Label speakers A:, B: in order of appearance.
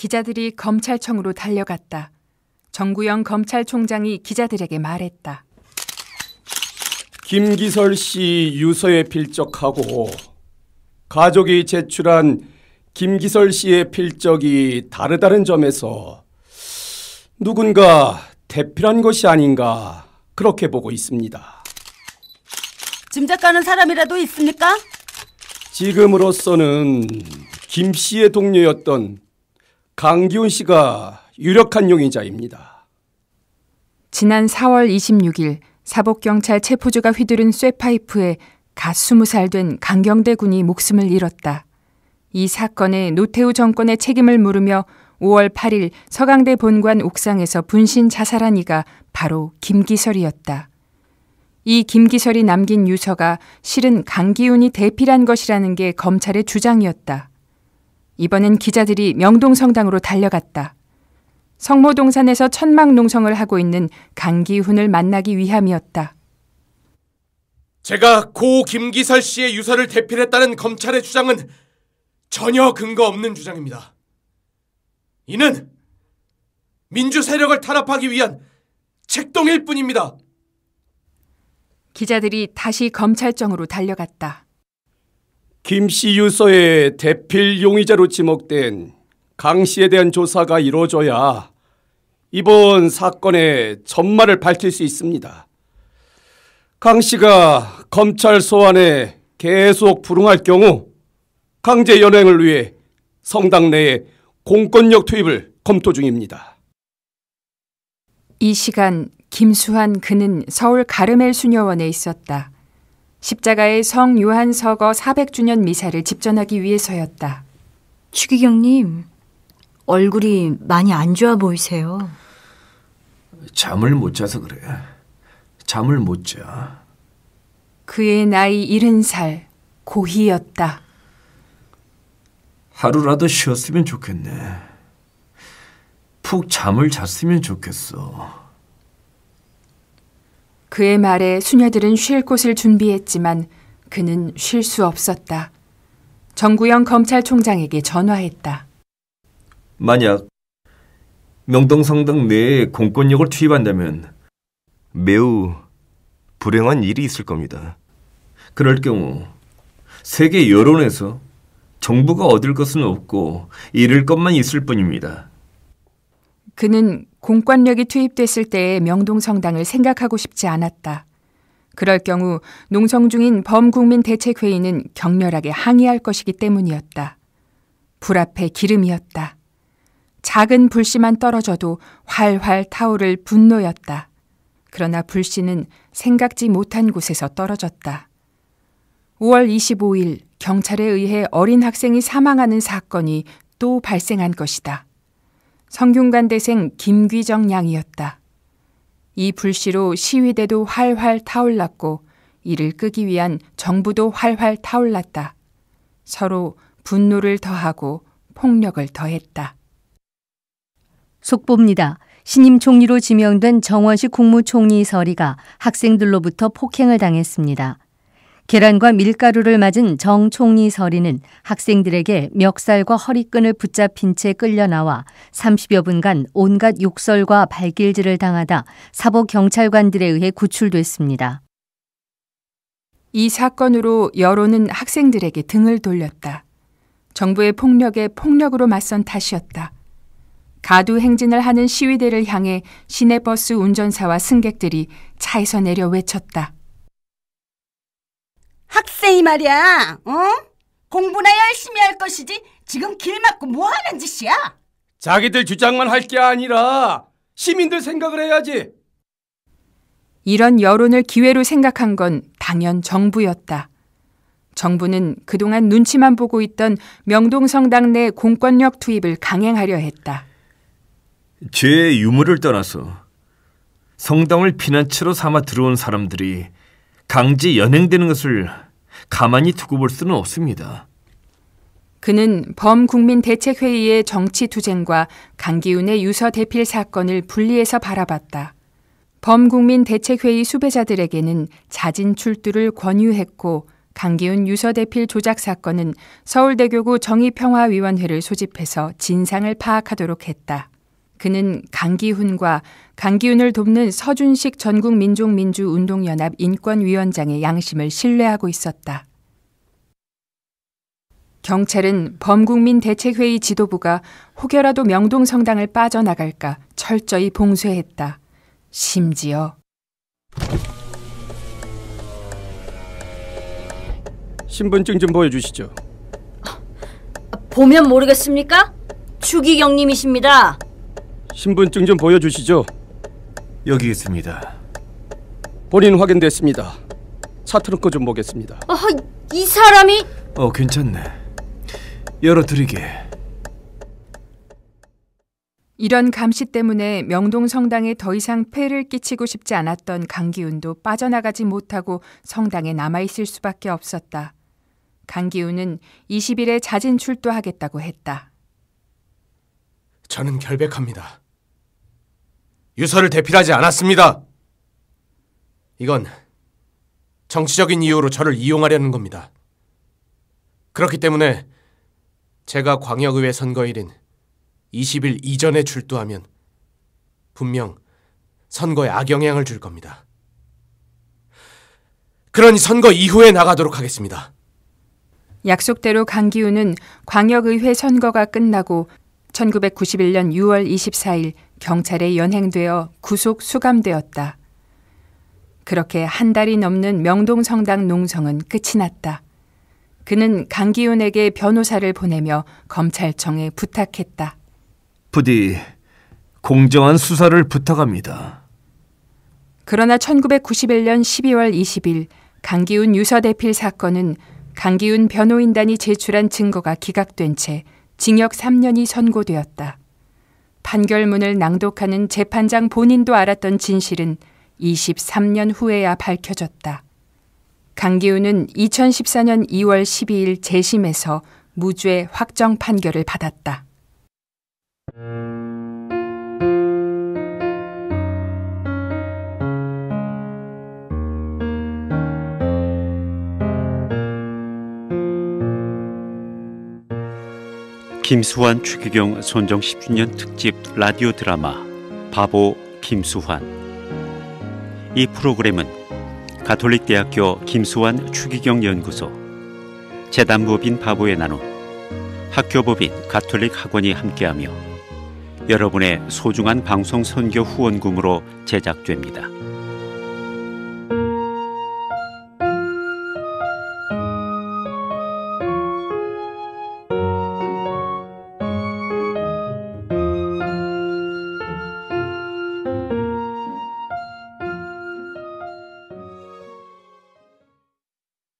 A: 기자들이 검찰청으로 달려갔다. 정구영 검찰총장이 기자들에게 말했다.
B: 김기설 씨 유서에 필적하고 가족이 제출한 김기설 씨의 필적이 다르다는 점에서 누군가 대필한 것이 아닌가 그렇게 보고 있습니다.
C: 짐작가는 사람이라도 있습니까?
B: 지금으로서는 김 씨의 동료였던 강기훈 씨가 유력한 용의자입니다.
A: 지난 4월 26일 사복경찰 체포주가 휘두른 쇠파이프에 갓 20살 된 강경대 군이 목숨을 잃었다. 이 사건에 노태우 정권의 책임을 물으며 5월 8일 서강대 본관 옥상에서 분신 자살한 이가 바로 김기설이었다. 이 김기설이 남긴 유서가 실은 강기훈이 대필한 것이라는 게 검찰의 주장이었다. 이번엔 기자들이 명동성당으로 달려갔다. 성모동산에서 천막농성을 하고 있는 강기훈을 만나기 위함이었다.
D: 제가 고 김기설 씨의 유서를 대필했다는 검찰의 주장은 전혀 근거 없는 주장입니다. 이는 민주 세력을 탄압하기 위한 책동일 뿐입니다.
A: 기자들이 다시 검찰청으로 달려갔다.
B: 김 씨 유서에 대필 용의자로 지목된 강 씨에 대한 조사가 이루어져야 이번 사건의 전말을 밝힐 수 있습니다. 강 씨가 검찰 소환에 계속 불응할 경우 강제 연행을 위해 성당 내에 공권력 투입을 검토 중입니다.
A: 이 시간 김수환 그는 서울 가르멜 수녀원에 있었다. 십자가의 성 요한 서거 400주년 미사를 집전하기 위해서였다.
E: 추기경님, 얼굴이 많이 안 좋아 보이세요.
F: 잠을 못 자서 그래. 잠을 못 자.
A: 그의 나이 70살, 고희였다.
F: 하루라도 쉬었으면 좋겠네. 푹 잠을 잤으면 좋겠어.
A: 그의 말에 수녀들은 쉴 곳을 준비했지만 그는 쉴 수 없었다. 정구영 검찰총장에게 전화했다.
F: 만약 명동성당 내에 공권력을 투입한다면 매우 불행한 일이 있을 겁니다. 그럴 경우 세계 여론에서 정부가 얻을 것은 없고 잃을 것만 있을 뿐입니다.
A: 그는 공권력이 투입됐을 때의 명동성당을 생각하고 싶지 않았다. 그럴 경우 농성 중인 범국민대책회의는 격렬하게 항의할 것이기 때문이었다. 불 앞에 기름이었다. 작은 불씨만 떨어져도 활활 타오를 분노였다. 그러나 불씨는 생각지 못한 곳에서 떨어졌다. 5월 25일 경찰에 의해 어린 학생이 사망하는 사건이 또 발생한 것이다. 성균관대생 김귀정 양이었다. 이 불씨로 시위대도 활활 타올랐고 이를 끄기 위한 정부도 활활 타올랐다. 서로 분노를 더하고 폭력을 더했다.
G: 속보입니다. 신임 총리로 지명된 정원식 국무총리 서리가 학생들로부터 폭행을 당했습니다. 계란과 밀가루를 맞은 정 총리 서리는 학생들에게 멱살과 허리끈을 붙잡힌 채 끌려 나와 30여 분간 온갖 욕설과 발길질을 당하다 사법경찰관들에 의해 구출됐습니다.
A: 이 사건으로 여론은 학생들에게 등을 돌렸다. 정부의 폭력에 폭력으로 맞선 탓이었다. 가두 행진을 하는 시위대를 향해 시내버스 운전사와 승객들이 차에서 내려 외쳤다.
C: 학생이 말이야, 공부나 열심히 할 것이지 지금 길 막고 뭐 하는 짓이야?
B: 자기들 주장만 할 게 아니라 시민들 생각을 해야지.
A: 이런 여론을 기회로 생각한 건 당연 정부였다. 정부는 그동안 눈치만 보고 있던 명동성당 내 공권력 투입을 강행하려 했다.
F: 죄의 유무를 떠나서 성당을 피난처로 삼아 들어온 사람들이 강제 연행되는 것을 가만히 두고 볼 수는 없습니다.
A: 그는 범국민대책회의의 정치투쟁과 강기훈의 유서 대필 사건을 분리해서 바라봤다. 범국민대책회의 수배자들에게는 자진 출두를 권유했고 강기훈 유서대필 조작 사건은 서울대교구 정의평화위원회를 소집해서 진상을 파악하도록 했다. 그는 강기훈과 강기훈을 돕는 서준식 전국민족민주운동연합 인권위원장의 양심을 신뢰하고 있었다. 경찰은 범국민대책회의 지도부가 혹여라도 명동성당을 빠져나갈까 철저히 봉쇄했다. 심지어
B: 신분증 좀 보여주시죠.
E: 보면 모르겠습니까? 추기경님이십니다.
B: 신분증 좀 보여주시죠.
F: 여기 있습니다.
B: 본인 확인됐습니다. 차 트렁크 좀 보겠습니다.
E: 이 사람이...
F: 괜찮네. 열어드리게.
A: 이런 감시 때문에 명동 성당에 더 이상 폐를 끼치고 싶지 않았던 강기훈도 빠져나가지 못하고 성당에 남아있을 수밖에 없었다. 강기훈은 20일에 자진 출두하겠다고 했다.
D: 저는 결백합니다. 유서를 대필하지 않았습니다. 이건 정치적인 이유로 저를 이용하려는 겁니다. 그렇기 때문에 제가 광역의회 선거일인 20일 이전에 출두하면 분명 선거에 악영향을 줄 겁니다. 그러니 선거 이후에 나가도록 하겠습니다.
A: 약속대로 강기훈은 광역의회 선거가 끝나고 1991년 6월 24일 경찰에 연행되어 구속 수감되었다. 그렇게 한 달이 넘는 명동성당 농성은 끝이 났다. 그는 강기훈에게 변호사를 보내며 검찰청에 부탁했다.
F: 부디 공정한 수사를 부탁합니다.
A: 그러나 1991년 12월 20일 강기훈 유서대필 사건은 강기훈 변호인단이 제출한 증거가 기각된 채 징역 3년이 선고되었다. 판결문을 낭독하는 재판장 본인도 알았던 진실은 23년 후에야 밝혀졌다. 강기훈은 2014년 2월 12일 재심에서 무죄 확정 판결을 받았다.
H: 김수환 추기경 손정 10주년 특집 라디오 드라마 바보 김수환. 이 프로그램은 가톨릭대학교 김수환 추기경 연구소, 재단법인 바보의 나눔, 학교법인 가톨릭 학원이 함께하며 여러분의 소중한 방송 선교 후원금으로 제작됩니다.